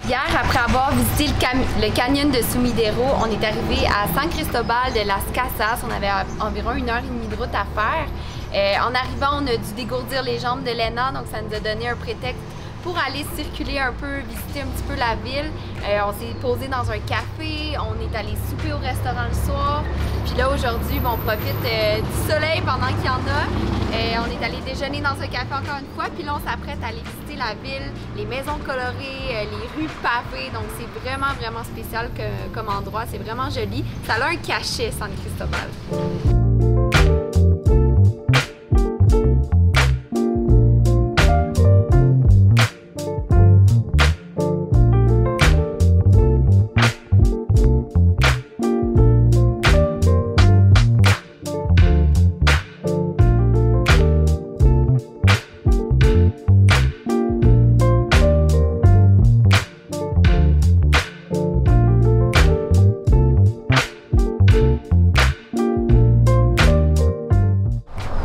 Hier, après avoir visité le canyon de Sumidero, on est arrivé à San Cristobal de las Casas. On avait environ 1h30 de route à faire. En arrivant, on a dû dégourdir les jambes de Lena, donc ça nous a donné un prétexte pour aller circuler un peu, visiter un petit peu la ville. On s'est posé dans un café, on est allé souper au restaurant le soir. Puis là, aujourd'hui, on profite du soleil pendant qu'il y en a. On est allé déjeuner dans un café encore une fois. Puis là, on s'apprête à aller visiter la ville, les maisons colorées, les rues pavées. Donc c'est vraiment, vraiment spécial comme endroit. C'est vraiment joli. Ça a un cachet, San Cristobal.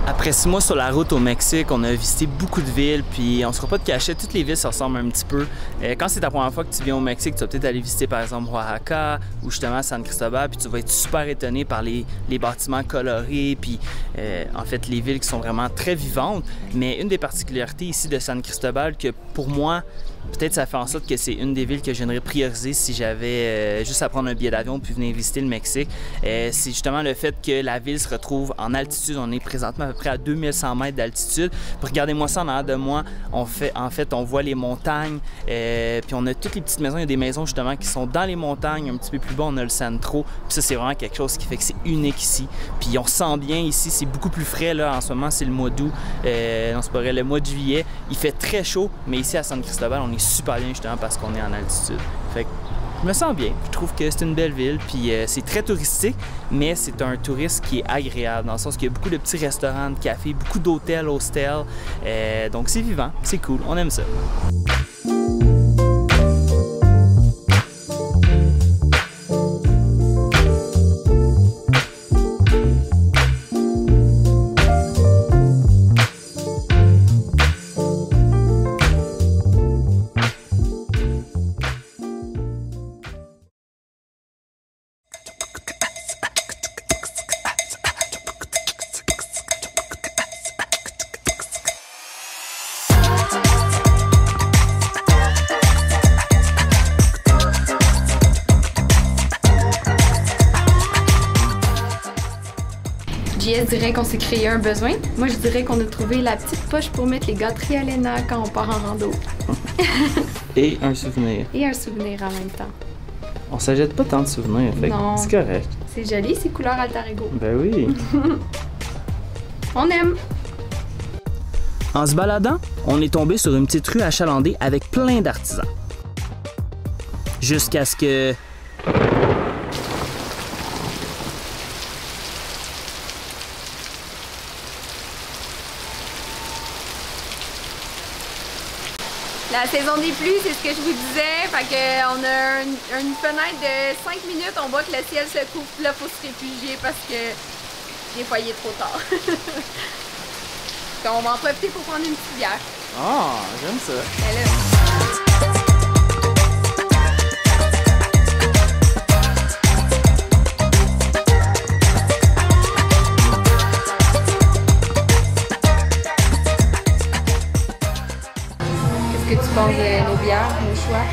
Après 6 mois sur la route au Mexique, on a visité beaucoup de villes, puis on ne sera pas de cachet, toutes les villes se ressemblent un petit peu. Quand c'est ta première fois que tu viens au Mexique, tu vas peut-être aller visiter par exemple Oaxaca ou justement San Cristobal, puis tu vas être super étonné par les bâtiments colorés, puis en fait les villes qui sont vraiment très vivantes. Mais une des particularités ici de San Cristobal que pour moi, peut-être ça fait en sorte que c'est une des villes que j'aimerais prioriser si j'avais juste à prendre un billet d'avion puis venir visiter le Mexique. C'est justement le fait que la ville se retrouve en altitude. On est présentement à peu près à 2100 mètres d'altitude. Regardez-moi ça en arrière de moi. En fait, on voit les montagnes. Puis on a toutes les petites maisons. Il y a des maisons justement qui sont dans les montagnes. Un petit peu plus bas, on a le Centro. Puis ça, c'est vraiment quelque chose qui fait que c'est unique ici. Puis on se sent bien ici. C'est beaucoup plus frais là. En ce moment, c'est le mois d'août. Non, c'est pas vrai, le mois de juillet. Il fait très chaud, mais ici à San Cristobal, on est super bien justement parce qu'on est en altitude. Fait que je me sens bien. Je trouve que c'est une belle ville, puis c'est très touristique, mais c'est un tourisme qui est agréable, dans le sens qu'il y a beaucoup de petits restaurants, de cafés, beaucoup d'hôtels, hostels. Donc c'est vivant, c'est cool, on aime ça. JS dirait qu'on s'est créé un besoin. Moi, je dirais qu'on a trouvé la petite poche pour mettre les gâteries à Lena quand on part en rando. Et un souvenir. Et un souvenir en même temps. On s'achète pas tant de souvenirs, fait c'est correct. C'est joli, c'est couleur alter ego. Ben oui. On aime. En se baladant, on est tombé sur une petite rue achalandée avec plein d'artisans. Jusqu'à ce que... La saison des pluies, c'est ce que je vous disais. Fait qu'on a une fenêtre de 5 minutes, on voit que le ciel se couvre, là, il faut se réfugier parce que des fois, il est trop tard. On va en profiter pour prendre une petite bière. Ah, j'aime ça. Ben là. Qu'est-ce que tu penses de nos bières, nos choix?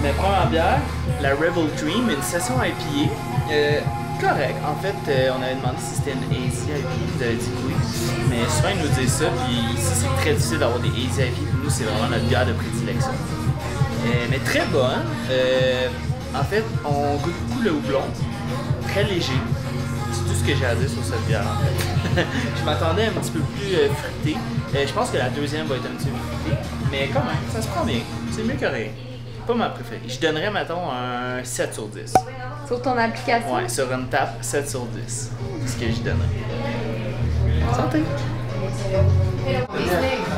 Ma première bière, la Rebel Dream, une session IPA. Correct. En fait, on avait demandé si c'était une Hazy IPA. Vous avez dit oui. Mais souvent, ils nous disent ça. Puis ici, c'est très difficile d'avoir des Hazy IPA. Pour nous, c'est vraiment notre bière de prédilection. Mais très bonne. En fait, on goûte beaucoup le houblon. Très léger. C'est tout ce que j'ai à dire sur cette bière, en fait. Je m'attendais un petit peu plus fruité. Je pense que la deuxième va être un petit peu fruitée. Mais quand même, ça se prend bien. C'est mieux que rien. Pas ma préférée. Je donnerais, mettons, un 7 sur 10. Sur ton application? Ouais, sur une tape, 7 sur 10. C'est ce que je donnerais. Santé!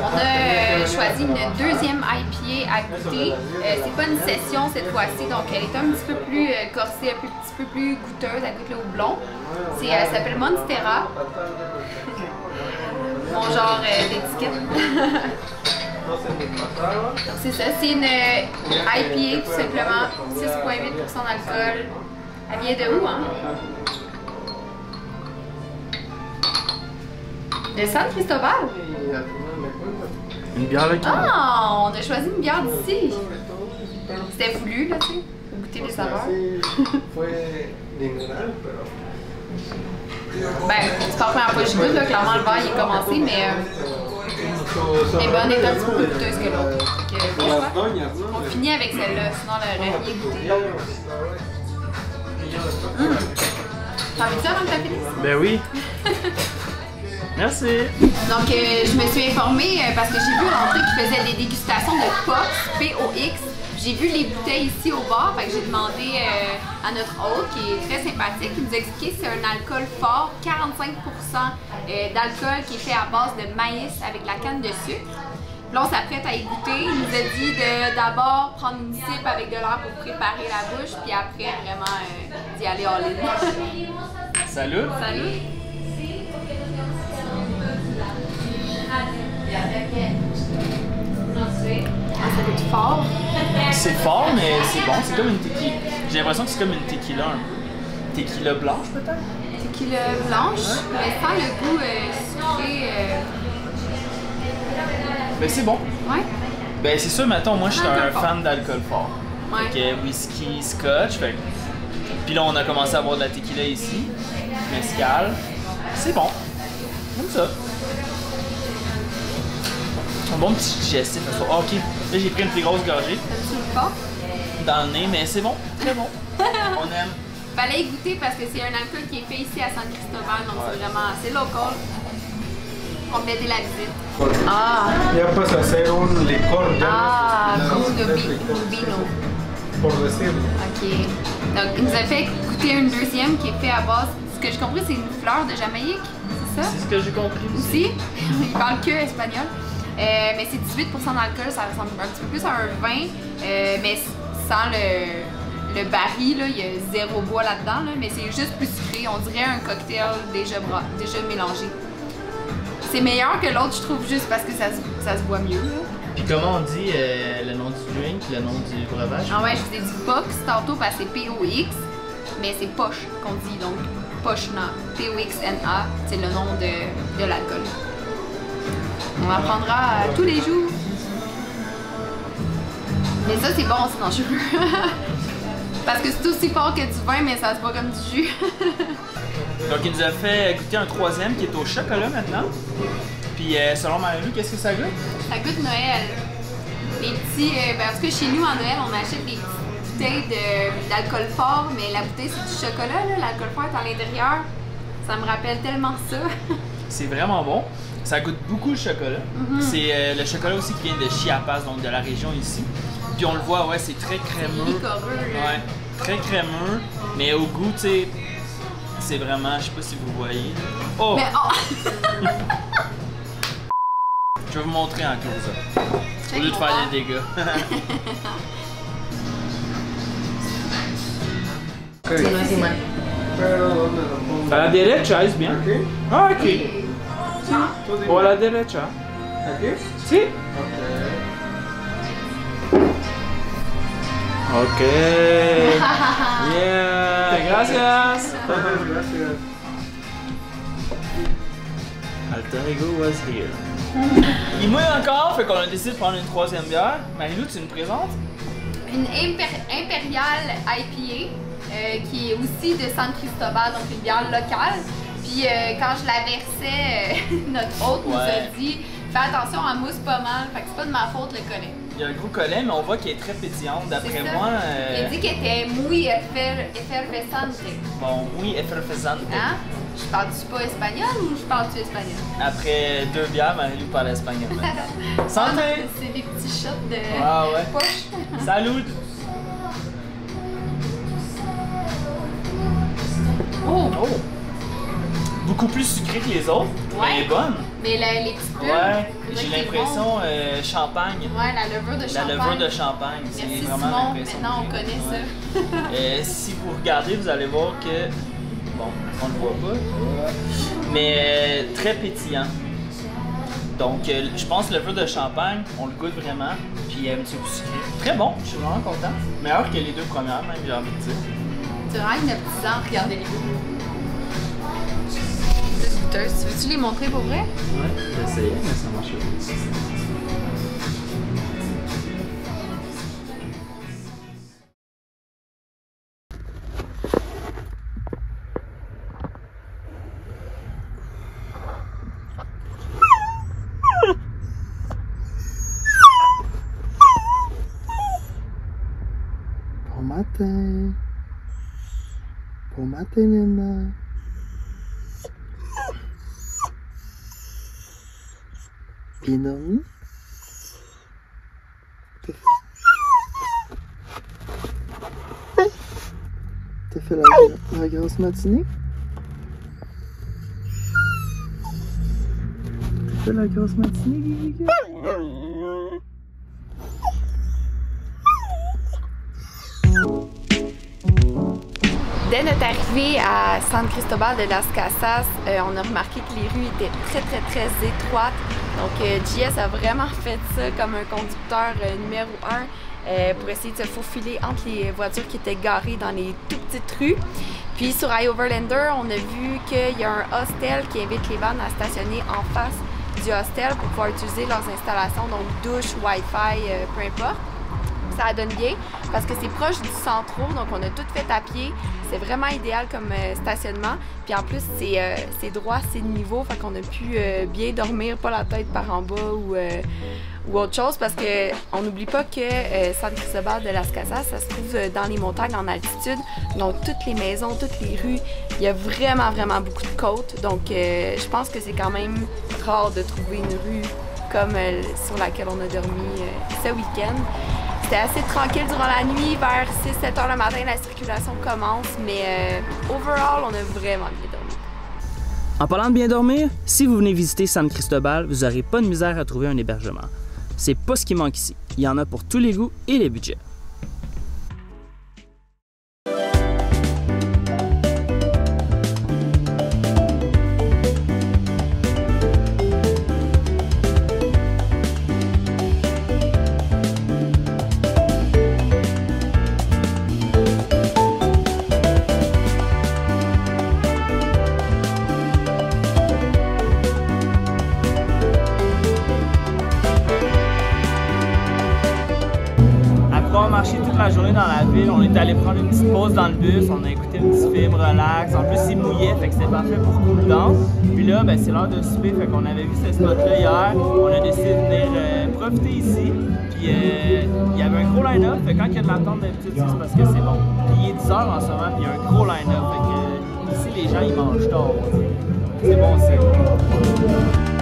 On a choisi une deuxième IPA à goûter. C'est pas une session cette fois-ci, donc elle est un petit peu plus corsée, un petit peu plus goûteuse, elle goûte le houblon. Elle s'appelle Monstera. Mon genre d'étiquette. Donc c'est ça, c'est une IPA tout simplement, 6,8% d'alcool. Elle vient de où, hein? De San Cristobal? Une bière locale. Ah, on a choisi une bière d'ici. C'était voulu, là, tu sais, pour goûter les saveurs. Ben, c'est pas la première fois que je goûte, là. Clairement, le verre, il est commencé, mais elle est bonne, elle est un petit peu plus coûteuse que l'autre. On finit avec celle-là, sinon elle aurait rien goûté. T'as envie de ça avant que t'as fini? Ben oui. Merci. Donc, je me suis informée parce que j'ai vu l'entrée qui faisait des dégustations de POX, P-O-X. J'ai vu les bouteilles ici au bar, fait que j'ai demandé à notre hôte, qui est très sympathique, qui nous a expliqué que c'est un alcool fort, 45% d'alcool qui est fait à base de maïs avec la canne de sucre. Là, on s'apprête à y goûter. Il nous a dit de d'abord prendre une sip avec de l'air pour préparer la bouche, puis après, vraiment, d'y aller all-in. Salut. Salut. Ça goûte fort. C'est fort, mais c'est bon. C'est comme une tequila. J'ai l'impression que c'est comme une tequila un peu. Tequila blanche, peut-être? Tequila blanche, mais sans le goût sucré. Ben, c'est bon. Ouais. Ben, c'est sûr, mettons, moi, je suis un fan d'alcool fort. Ouais. Fait que whisky, scotch. Fait que... Puis là, on a commencé à boire de la tequila ici. Mezcal. C'est bon. Comme ça. Un bon petit digestif. Ah, ok. Là, j'ai pris une plus grosse gorgée. T'as-tu le fort? Dans le nez, mais c'est bon. Très bon. On aime. Fallait y goûter parce que c'est un alcool qui est fait ici à San Cristobal, donc c'est vraiment assez local. Compléter la visite. Ah! Ya puedes hacer un licor ya. Ah, goût de vino. Por decirlo. Ok. Donc, il nous a fait goûter une deuxième qui est fait à base. Ce que j'ai compris, c'est une fleur de Jamaïque, c'est ça? C'est ce que j'ai compris Aussi. Il parle que espagnol. Mais c'est 18% d'alcool, ça ressemble un petit peu plus à un vin, mais sans le baril, là, il y a zéro bois là-dedans, là, mais c'est juste plus sucré. On dirait un cocktail déjà mélangé. C'est meilleur que l'autre, je trouve, juste parce que ça se boit mieux. Là. Puis comment on dit le nom du drink, le nom du breuvage? Ah ouais, je vous ai dit Pox tantôt parce que c'est P-O-X, mais c'est Poche qu'on dit, donc Pochna, P-O-X-N-A, c'est le nom de l'alcool. On en prendra tous les jours. Mais ça, c'est bon, c'est dangereux. Parce que c'est aussi fort que du vin, mais ça se boit comme du jus. Donc, il nous a fait goûter un troisième qui est au chocolat maintenant. Puis, selon Marie-Lou, qu'est-ce que ça goûte? Ça goûte Noël. Les petits. Ben, en tout cas, chez nous, en Noël, on achète des petites bouteilles d'alcool fort, mais la bouteille, c'est du chocolat, là. L'alcool fort est à l'intérieur. Ça me rappelle tellement ça. C'est vraiment bon. Ça goûte beaucoup le chocolat. C'est le chocolat aussi qui vient de Chiapas, donc de la région ici. Puis on le voit, ouais, c'est très crémeux. Ouais, très crémeux, mais au goût, tu sais, c'est vraiment, je sais pas si vous voyez. Oh! Mais oh! Je vais vous montrer en close-up. Au lieu de faire des dégâts. A la derecha es bien. Ah, aquí. Sí. O a la derecha. ¿Aquí? Sí. Ok. Yeah. Gracias. Gracias. Alter Ego was here. Il mouille encore, fait qu'on a décidé de prendre une troisième bière. Marie-Lou, tu nous présentes? Une impériale IPA qui est aussi de San Cristobal, donc une bière locale. Puis quand je la versais, notre hôte nous a dit fais attention, elle mousse pas mal, fait que c'est pas de ma faute le collet. Il y a un gros collet, mais on voit qu'elle est très pétillante. D'après moi. Il a dit qu'elle était muy effervescente. Bon, oui, effervescente. Hein? Je parle-tu pas espagnol ou je parle-tu espagnol? Après 2 bières, Marie-Lou parle espagnol. Santé! C'est des petits shots de poche. Salut! Oh! Beaucoup plus sucré que les autres, mais elle est bonne. Mais les petites bulles, ouais, j'ai l'impression champagne. Ouais, la levure de champagne. La levure de champagne, c'est vraiment l'impression. Maintenant on connaît ça. Si vous regardez, vous allez voir que, bon, on le voit pas, mais très pétillant. Donc, je pense que le vin de champagne, on le goûte vraiment. Puis un petit peu sucré. Très bon, je suis vraiment content. Meilleur que les deux premières, même, j'ai envie de dire. C'est vraiment hypnotisant, regardez les goûts. Veux-tu les montrer pour vrai? Ouais, j'ai essayé, mais ça marche pas. Bon matin. Bon matin, Nana. Bien dormi? T'as fait la grosse matinée? T'as fait la grosse matinée, Guigui? Dès notre arrivée à San Cristobal de las Casas, on a remarqué que les rues étaient très étroites. Donc JS a vraiment fait ça comme un conducteur numéro 1 pour essayer de se faufiler entre les voitures qui étaient garées dans les tout petites rues. Puis sur iOverlander, on a vu qu'il y a un hostel qui invite les vannes à stationner en face du hostel pour pouvoir utiliser leurs installations, donc douche, Wi-Fi, peu importe. Ça donne bien parce que c'est proche du centre, donc on a tout fait à pied. C'est vraiment idéal comme stationnement. Puis en plus, c'est droit, c'est niveau, fait qu'on a pu bien dormir, pas la tête par en bas ou autre chose, parce que on n'oublie pas que San Cristobal de las Casas, ça se trouve dans les montagnes en altitude. Donc toutes les maisons, toutes les rues, il y a vraiment beaucoup de côtes. Donc je pense que c'est quand même rare de trouver une rue comme sur laquelle on a dormi ce week-end. C'était assez tranquille durant la nuit, vers 6-7 heures le matin, la circulation commence, mais overall, on a vraiment bien dormi. En parlant de bien dormir, si vous venez visiter San Cristobal, vous n'aurez pas de misère à trouver un hébergement. C'est pas ce qui manque ici. Il y en a pour tous les goûts et les budgets. On a marché toute la journée dans la ville, on est allé prendre une petite pause dans le bus, on a écouté un petit film relax, en plus il mouillait, fait que c'était parfait pour cool down. Puis là, ben, c'est l'heure de souper, fait qu'on avait vu ce spot-là hier, on a décidé de venir profiter ici, puis il y avait un gros line-up, fait que quand il y a de l'attente d'habitude, c'est parce que c'est bon. Puis il est 10 h en ce moment, puis il y a un gros line-up, fait que ici les gens ils mangent tard, c'est bon aussi.